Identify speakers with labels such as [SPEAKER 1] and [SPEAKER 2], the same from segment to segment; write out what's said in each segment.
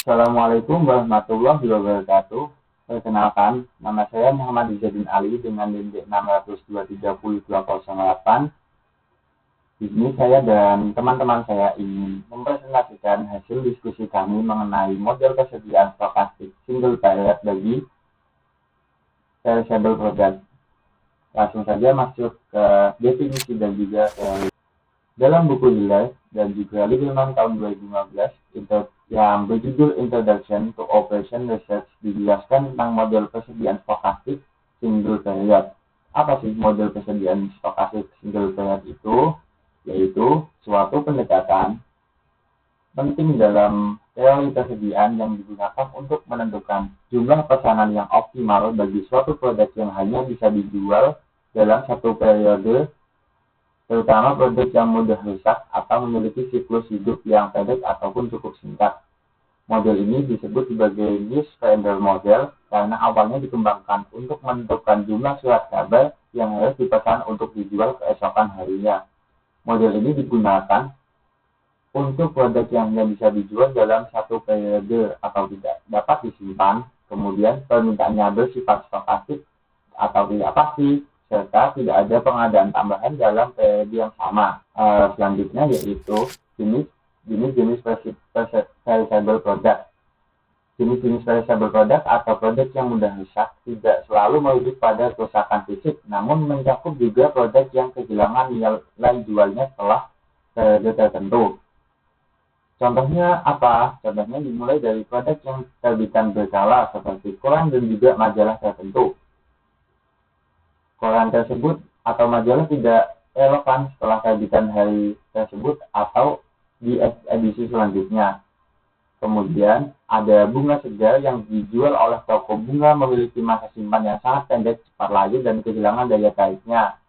[SPEAKER 1] Assalamualaikum warahmatullahi wabarakatuh. Perkenalkan, nama saya Muhammad Izadin Ali dengan NIM 6023028. Di sini saya dan teman-teman saya ingin mempresentasikan hasil diskusi kami mengenai model kesediaan stokastik single period bagi perishable product. Langsung saja masuk ke definisi dan juga teori. Dalam buku Life dan juga Lieberman tahun 2015 yang berjudul Introduction to Operation Research dijelaskan tentang model persediaan stokastik single period. Apa sih model persediaan stokastik single period itu? Yaitu suatu pendekatan penting dalam teori persediaan yang digunakan untuk menentukan jumlah pesanan yang optimal bagi suatu produk yang hanya bisa dijual dalam satu periode, terutama produk yang mudah rusak atau memiliki siklus hidup yang pendek ataupun cukup singkat. Model ini disebut sebagai niche vendor model karena awalnya dikembangkan untuk menentukan jumlah surat kabar yang harus dipesan untuk dijual keesokan harinya. Model ini digunakan untuk produk yang hanya bisa dijual dalam satu periode atau tidak dapat disimpan, kemudian permintaannya bersifat stokastik atau tidak pasti, serta tidak ada pengadaan tambahan dalam periode yang sama. Selanjutnya yaitu jenis-jenis perishable product. Jenis-jenis perishable product atau produk yang mudah rusak tidak selalu merujuk pada kerusakan fisik, namun mencakup juga produk yang kehilangan nilai jualnya setelah periode tertentu. Contohnya apa? Contohnya dimulai dari produk yang terbitan berkala seperti koran dan juga majalah tertentu. Koran tersebut atau majalah tidak relevan setelah terbitan hari tersebut atau di edisi selanjutnya. Kemudian ada bunga segar yang dijual oleh toko bunga memiliki masa simpan yang sangat pendek, cepat layu, dan kehilangan daya tariknya.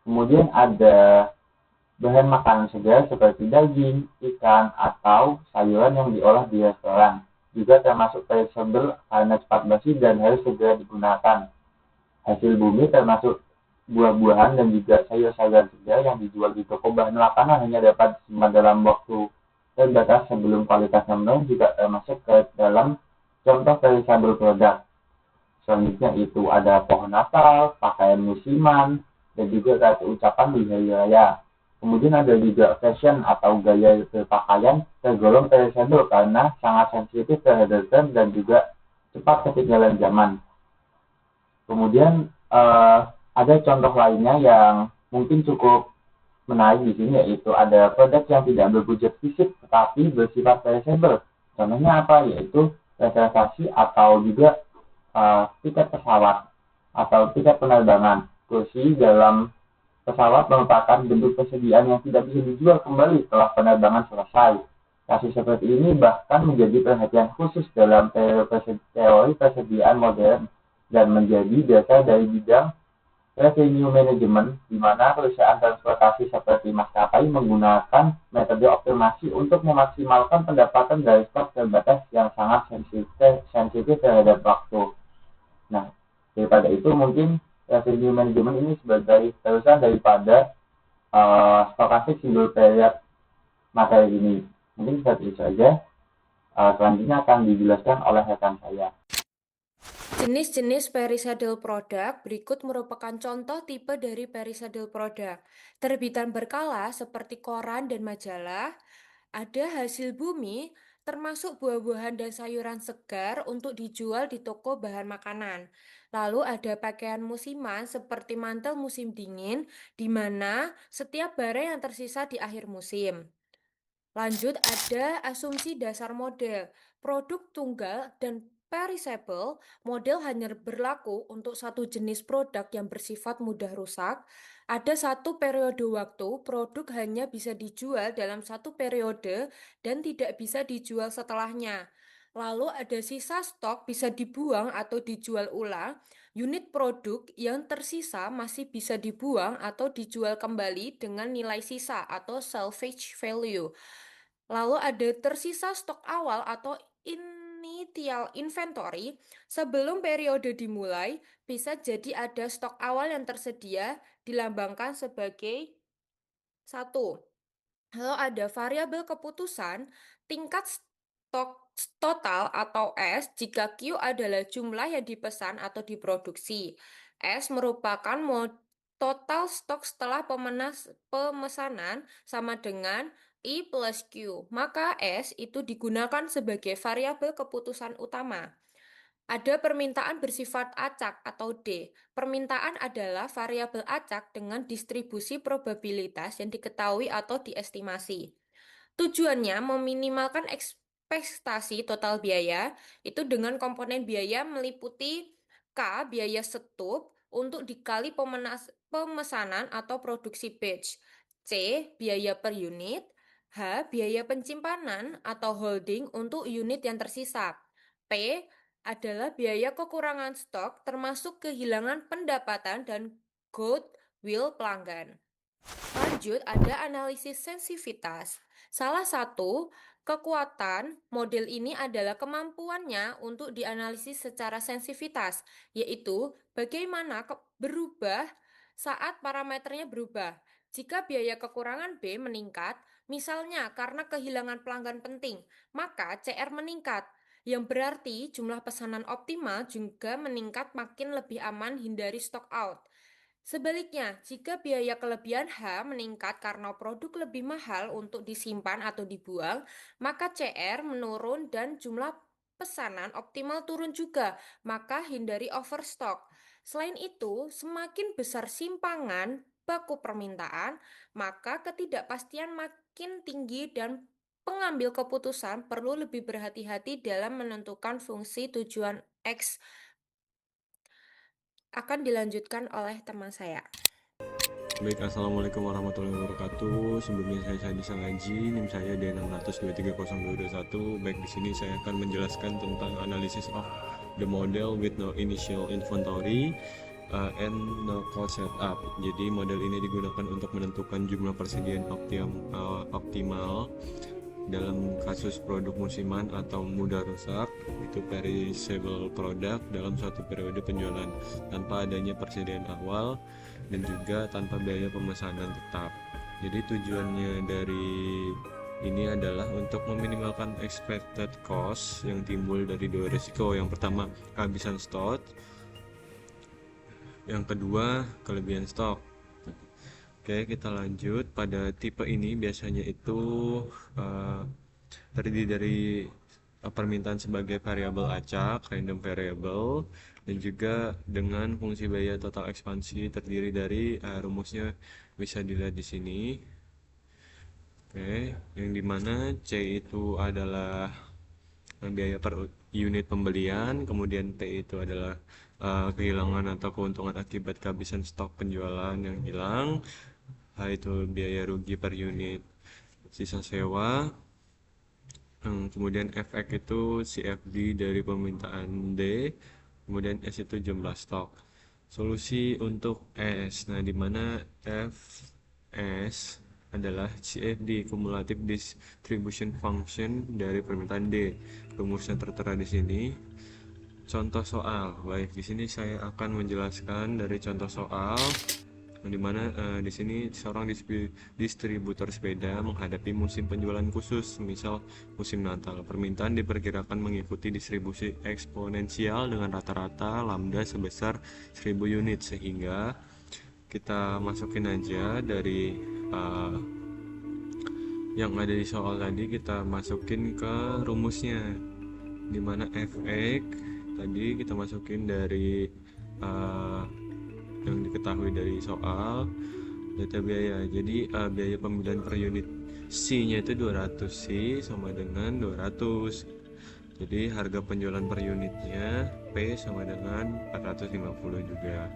[SPEAKER 1] Kemudian ada bahan makanan segar seperti daging, ikan, atau sayuran yang diolah di restoran. Juga termasuk perishable karena cepat basi dan harus segera digunakan. Hasil bumi termasuk buah-buahan dan juga sayur-sayuran segar yang dijual di toko bahan makanan hanya dapat disimpan dalam waktu terbatas sebelum kualitasnya menurun, juga termasuk ke dalam contoh perishable product. Selanjutnya itu ada pohon Natal, pakaian musiman, dan juga kartu ucapan di hari raya. Kemudian ada juga fashion atau gaya berpakaian tergolong perishable karena sangat sensitif terhadap tren dan juga cepat ketinggalan zaman. Kemudian ada contoh lainnya yang mungkin cukup menarik di sini, yaitu ada produk yang tidak berwujud fisik tetapi bersifat perishable. Contohnya apa? Yaitu reservasi atau juga tiket pesawat atau tiket penerbangan. Kursi dalam pesawat merupakan bentuk persediaan yang tidak bisa dijual kembali setelah penerbangan selesai. Kasus seperti ini bahkan menjadi perhatian khusus dalam teori persediaan modern dan menjadi dasar dari bidang revenue management, di mana perusahaan transportasi seperti maskapai menggunakan metode optimasi untuk memaksimalkan pendapatan dari stok terbatas yang sangat sensitif terhadap waktu. Nah, daripada itu mungkin revenue management ini sebagai terusan daripada stokastik single period materi ini. Mungkin seperti itu saja. Selanjutnya akan dijelaskan oleh rekan saya.
[SPEAKER 2] Jenis-jenis perisadal produk berikut merupakan contoh tipe dari perisadal produk. Terbitan berkala seperti koran dan majalah, ada hasil bumi termasuk buah-buahan dan sayuran segar untuk dijual di toko bahan makanan. Lalu ada pakaian musiman seperti mantel musim dingin, di mana setiap barang yang tersisa di akhir musim. Lanjut ada asumsi dasar model. Produk tunggal dan perishable, model hanya berlaku untuk satu jenis produk yang bersifat mudah rusak. Ada satu periode waktu, produk hanya bisa dijual dalam satu periode dan tidak bisa dijual setelahnya. Lalu ada sisa stok bisa dibuang atau dijual ulang. Unit produk yang tersisa masih bisa dibuang atau dijual kembali dengan nilai sisa atau salvage value. Lalu ada tersisa stok awal atau initial inventory. Sebelum periode dimulai, bisa jadi ada stok awal yang tersedia dilambangkan sebagai 1. Lalu ada variabel keputusan, tingkat stok total atau S jika Q adalah jumlah yang dipesan atau diproduksi. S merupakan total stok setelah pemesanan sama dengan I plus Q. Maka S itu digunakan sebagai variabel keputusan utama. Ada permintaan bersifat acak atau D. Permintaan adalah variabel acak dengan distribusi probabilitas yang diketahui atau diestimasi. Tujuannya meminimalkan ekspektasi total biaya itu dengan komponen biaya meliputi K biaya setup untuk dikali pemesanan atau produksi batch, C biaya per unit, H biaya penyimpanan atau holding untuk unit yang tersisa, P adalah biaya kekurangan stok termasuk kehilangan pendapatan dan goodwill pelanggan. Lanjut, ada analisis sensitivitas. Salah satu kekuatan model ini adalah kemampuannya untuk dianalisis secara sensitivitas, yaitu bagaimana berubah saat parameternya berubah. Jika biaya kekurangan B meningkat, misalnya karena kehilangan pelanggan penting, maka CR meningkat, yang berarti jumlah pesanan optimal juga meningkat makin lebih aman hindari stock out. Sebaliknya, jika biaya kelebihan H meningkat karena produk lebih mahal untuk disimpan atau dibuang, maka CR menurun dan jumlah pesanan optimal turun juga, maka hindari overstock. Selain itu, semakin besar simpangan baku permintaan, maka ketidakpastian makin tinggi dan pengambil keputusan perlu lebih berhati-hati dalam menentukan fungsi tujuan X. Akan dilanjutkan oleh teman saya.
[SPEAKER 3] Baik, Assalamualaikum warahmatullahi wabarakatuh. Sebelumnya saya Sandi Sangaji, NIM saya D6230221. Baik, di sini saya akan menjelaskan tentang analysis of the model with no initial inventory and no cost setup. Jadi model ini digunakan untuk menentukan jumlah persediaan optimal dalam kasus produk musiman atau mudah rusak, itu perishable product dalam suatu periode penjualan tanpa adanya persediaan awal dan juga tanpa biaya pemesanan tetap. Jadi tujuannya dari ini adalah untuk meminimalkan expected cost yang timbul dari dua risiko. Yang pertama, kehabisan stok. Yang kedua, kelebihan stok. Oke, kita lanjut. Pada tipe ini biasanya itu terdiri dari permintaan sebagai variabel acak, random variable, dan juga dengan fungsi biaya total ekspansi terdiri dari rumusnya bisa dilihat di sini. Oke, yang dimana C itu adalah biaya per unit pembelian, kemudian T itu adalah kehilangan atau keuntungan akibat kehabisan stok penjualan yang hilang, H itu biaya rugi per unit sisa sewa, kemudian FX itu CFD dari permintaan D, kemudian S itu jumlah stok. Solusi untuk S, nah dimana FS adalah CFD cumulative distribution function dari permintaan D. Rumusnya tertera di sini. Contoh soal, baik, di sini saya akan menjelaskan dari contoh soal, di mana di sini seorang distributor sepeda menghadapi musim penjualan khusus, misal musim Natal. Permintaan diperkirakan mengikuti distribusi eksponensial dengan rata-rata lambda sebesar 1000 unit, sehingga kita masukin aja dari yang ada di soal tadi, kita masukin ke rumusnya, dimana fx tadi kita masukin dari yang diketahui dari soal data biaya. Jadi biaya pembelian per unit C nya itu 200, C sama dengan 200. Jadi harga penjualan per unitnya P sama dengan 450 juga.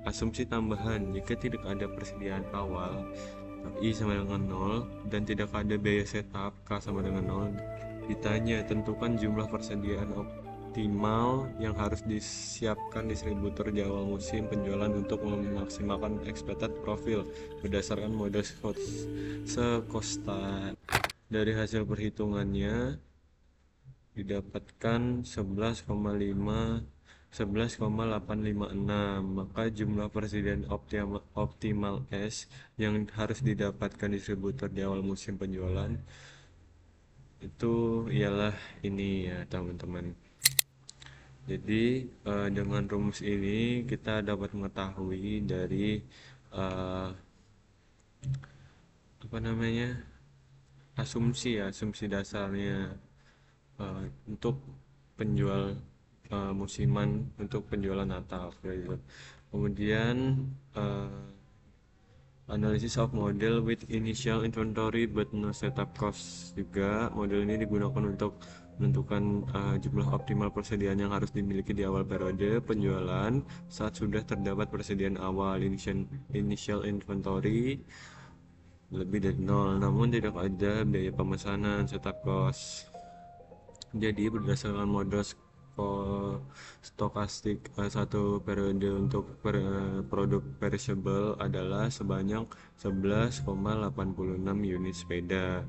[SPEAKER 3] Asumsi tambahan, jika tidak ada persediaan awal I sama dengan 0 dan tidak ada biaya setup K sama dengan 0, ditanya tentukan jumlah persediaan optimal yang harus disiapkan distributor di awal musim penjualan untuk memaksimalkan expected profit berdasarkan model sekostat. Dari hasil perhitungannya didapatkan 11,856, maka jumlah persediaan optimal S yang harus didapatkan distributor di awal musim penjualan itu ialah ini ya teman-teman. Jadi dengan rumus ini kita dapat mengetahui dari eh, apa namanya, asumsi dasarnya untuk penjual musiman untuk penjualan Natal kayak gitu. Kemudian eh, Analysis of model with initial inventory but no setup cost juga. Model ini digunakan untuk menentukan jumlah optimal persediaan yang harus dimiliki di awal periode penjualan saat sudah terdapat persediaan awal initial inventory lebih dari nol, namun tidak ada biaya pemesanan setup cost. Jadi berdasarkan model stokastik, satu periode untuk produk perishable adalah sebanyak 11,86 unit sepeda.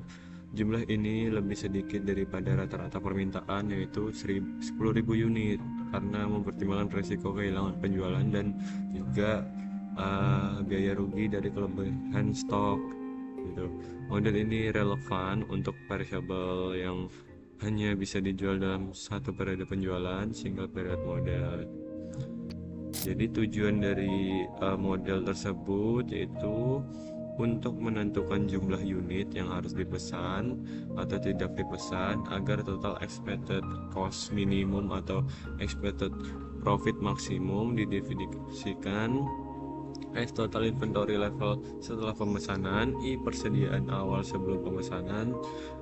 [SPEAKER 3] Jumlah ini lebih sedikit daripada rata-rata permintaan, yaitu 10.000 unit, karena mempertimbangkan risiko kehilangan penjualan dan juga biaya rugi dari kelebihan stok gitu. Model ini relevan untuk perishable yang hanya bisa dijual dalam satu periode penjualan, single period model. Jadi tujuan dari model tersebut yaitu untuk menentukan jumlah unit yang harus dipesan atau tidak dipesan agar total expected cost minimum atau expected profit maksimum didefinisikan S total inventory level setelah pemesanan, I persediaan awal sebelum pemesanan,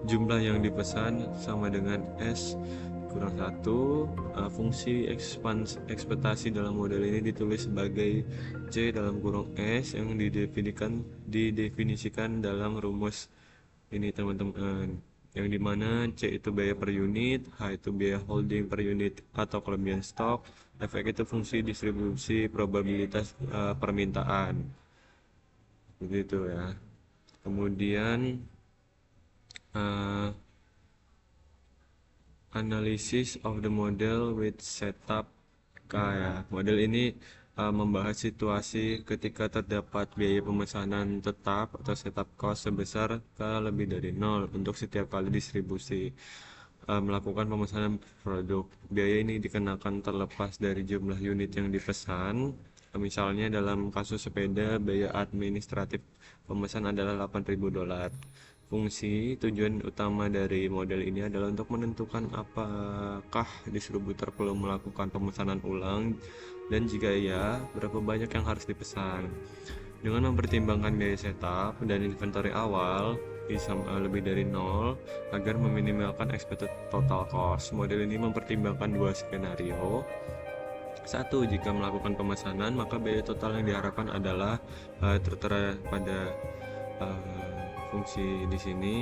[SPEAKER 3] jumlah yang dipesan sama dengan S kurang 1. Fungsi ekspektasi dalam model ini ditulis sebagai C dalam kurung S yang didefinisikan dalam rumus ini teman-teman, yang dimana C itu biaya per unit, H itu biaya holding per unit atau kelebihan stok, efek itu fungsi distribusi probabilitas permintaan, begitu ya. Kemudian analysis of the model with setup K ya. Model ini membahas situasi ketika terdapat biaya pemesanan tetap atau setup cost sebesar K lebih dari 0 untuk setiap kali distribusi melakukan pemesanan produk. Biaya ini dikenakan terlepas dari jumlah unit yang dipesan. Misalnya dalam kasus sepeda, biaya administratif pemesan adalah $8.000. Fungsi tujuan utama dari model ini adalah untuk menentukan apakah distributor perlu melakukan pemesanan ulang, dan jika iya, berapa banyak yang harus dipesan. Dengan mempertimbangkan biaya setup dan inventory awal bisa lebih dari 0 agar meminimalkan expected total cost. Model ini mempertimbangkan dua skenario. 1. Jika melakukan pemesanan, maka biaya total yang diharapkan adalah tertera pada fungsi di sini,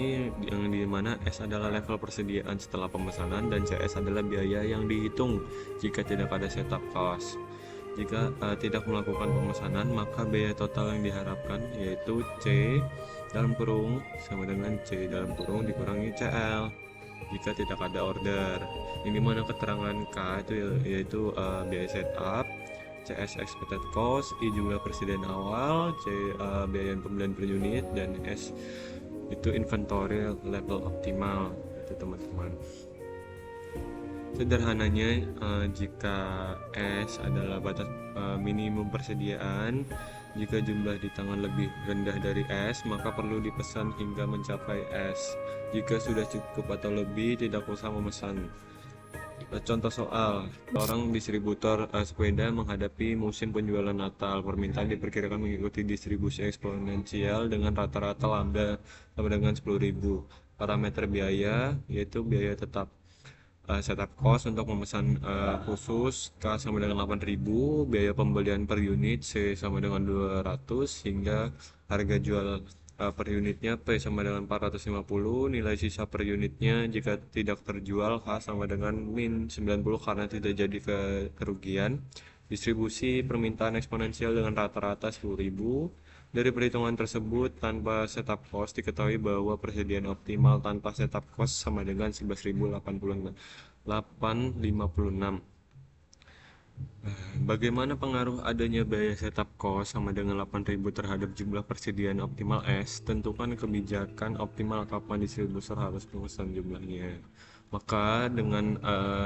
[SPEAKER 3] yang dimana S adalah level persediaan setelah pemesanan dan CS adalah biaya yang dihitung jika tidak ada setup cost. Jika tidak melakukan pemesanan, maka biaya total yang diharapkan yaitu C dalam kurung sama dengan C dalam kurung dikurangi CL jika tidak ada order. Ini mana keterangan K itu yaitu biaya setup, CS expected cost, I jumlah persediaan awal, C biaya pembelian per unit, dan S itu inventory level optimal itu teman-teman. Sederhananya jika S adalah batas minimum persediaan, jika jumlah di tangan lebih rendah dari S maka perlu dipesan hingga mencapai S. Jika sudah cukup atau lebih tidak usah memesan. Contoh soal, seorang distributor sepeda menghadapi musim penjualan Natal. Permintaan diperkirakan mengikuti distribusi eksponensial dengan rata-rata lambda sama dengan 10.000. Parameter biaya yaitu biaya tetap setup cost untuk memesan khusus K sama dengan 8.000, biaya pembelian per unit C sama dengan 200, hingga harga jual per unitnya P sama dengan 450, nilai sisa per unitnya jika tidak terjual H sama dengan min 90 karena tidak jadi kerugian. Distribusi permintaan eksponensial dengan rata-rata 10.000. Dari perhitungan tersebut tanpa setup cost diketahui bahwa persediaan optimal tanpa setup cost sama dengan 11.856. Bagaimana pengaruh adanya biaya setup cost sama dengan 8.000 terhadap jumlah persediaan optimal es? Tentukan kebijakan optimal kapan distributor harus memesan jumlahnya. Maka dengan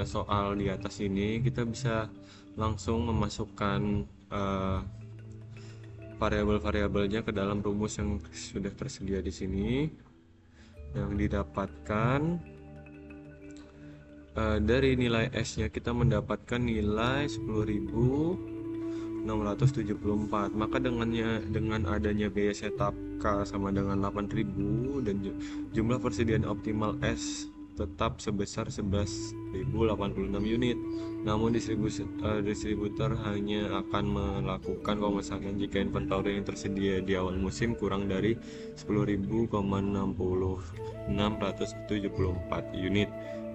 [SPEAKER 3] soal di atas ini kita bisa langsung memasukkan variabel-variabelnya ke dalam rumus yang sudah tersedia di sini. Yang didapatkan dari nilai S-nya kita mendapatkan nilai 10.674. Maka dengan adanya biaya setup K sama dengan 8.000 dan jumlah persediaan optimal S tetap sebesar 11.086 unit. Namun distributor hanya akan melakukan pemesanan jika inventory yang tersedia di awal musim kurang dari 10.674 unit.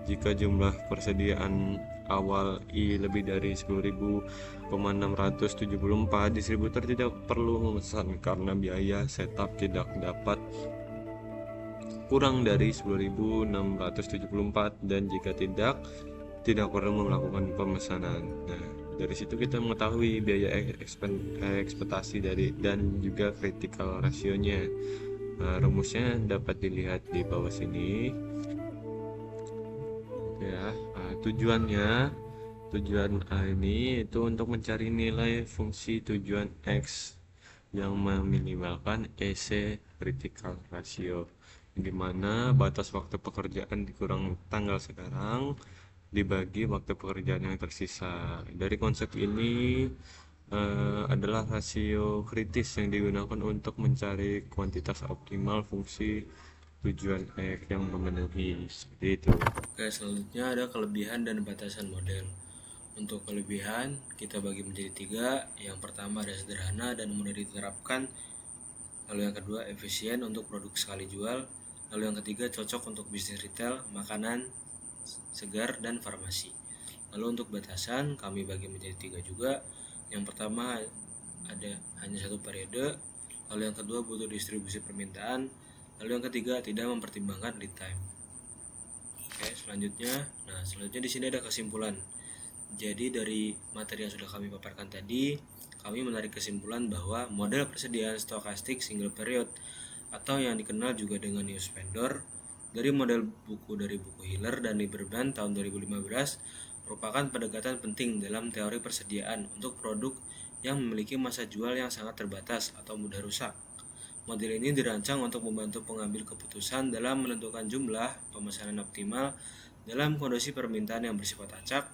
[SPEAKER 3] Jika jumlah persediaan awal I lebih dari 10.674, distributor tidak perlu memesan karena biaya setup tidak dapat kurang dari 10.674, dan jika tidak perlu melakukan pemesanan. Nah, dari situ kita mengetahui biaya ekspektasi dan juga critical ratio-nya. Rumusnya dapat dilihat di bawah sini. Ya, tujuan ini itu untuk mencari nilai fungsi tujuan X yang meminimalkan EC critical ratio, di mana batas waktu pekerjaan dikurang tanggal sekarang dibagi waktu pekerjaan yang tersisa. Dari konsep ini adalah rasio kritis yang digunakan untuk mencari kuantitas optimal fungsi tujuan X yang memenuhi, seperti itu.
[SPEAKER 4] Oke, selanjutnya ada kelebihan dan batasan model. Untuk kelebihan kita bagi menjadi 3. Yang pertama ada sederhana dan mudah diterapkan. Lalu yang kedua efisien untuk produk sekali jual. Lalu yang ketiga cocok untuk bisnis retail, makanan segar, dan farmasi. Lalu untuk batasan kami bagi menjadi 3 juga. Yang pertama ada hanya 1 periode. Lalu yang kedua butuh distribusi permintaan. Lalu yang ketiga tidak mempertimbangkan lead time. Oke, selanjutnya di sini ada kesimpulan. Jadi dari materi yang sudah kami paparkan tadi, kami menarik kesimpulan bahwa model persediaan stokastik single period atau yang dikenal juga dengan news vendor dari model buku Hiller dan Lieberman tahun 2015 merupakan pendekatan penting dalam teori persediaan untuk produk yang memiliki masa jual yang sangat terbatas atau mudah rusak. Model ini dirancang untuk membantu pengambil keputusan dalam menentukan jumlah pemesanan optimal dalam kondisi permintaan yang bersifat acak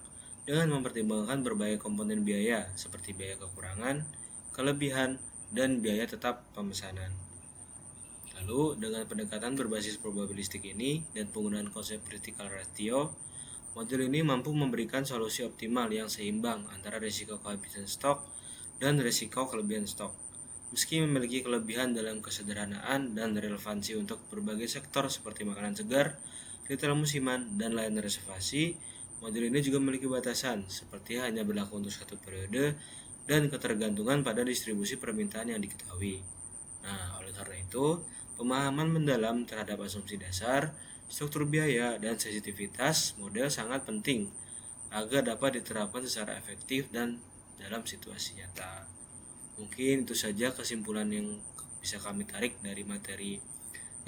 [SPEAKER 4] dengan mempertimbangkan berbagai komponen biaya seperti biaya kekurangan, kelebihan, dan biaya tetap pemesanan. Lalu dengan pendekatan berbasis probabilistik ini dan penggunaan konsep critical ratio, model ini mampu memberikan solusi optimal yang seimbang antara risiko kehabisan stok dan risiko kelebihan stok. Meski memiliki kelebihan dalam kesederhanaan dan relevansi untuk berbagai sektor seperti makanan segar, retail musiman, dan layanan reservasi, model ini juga memiliki batasan, seperti hanya berlaku untuk 1 periode dan ketergantungan pada distribusi permintaan yang diketahui. Nah, oleh karena itu, pemahaman mendalam terhadap asumsi dasar, struktur biaya, dan sensitivitas model sangat penting agar dapat diterapkan secara efektif dan dalam situasi nyata. Mungkin itu saja kesimpulan yang bisa kami tarik dari materi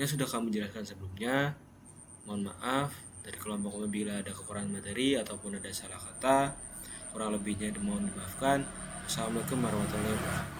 [SPEAKER 4] yang sudah kami jelaskan sebelumnya. Mohon maaf dari kelompok kami bila ada kekurangan materi ataupun ada salah kata. Kurang lebihnya mohon dimaafkan. Assalamualaikum warahmatullahi wabarakatuh.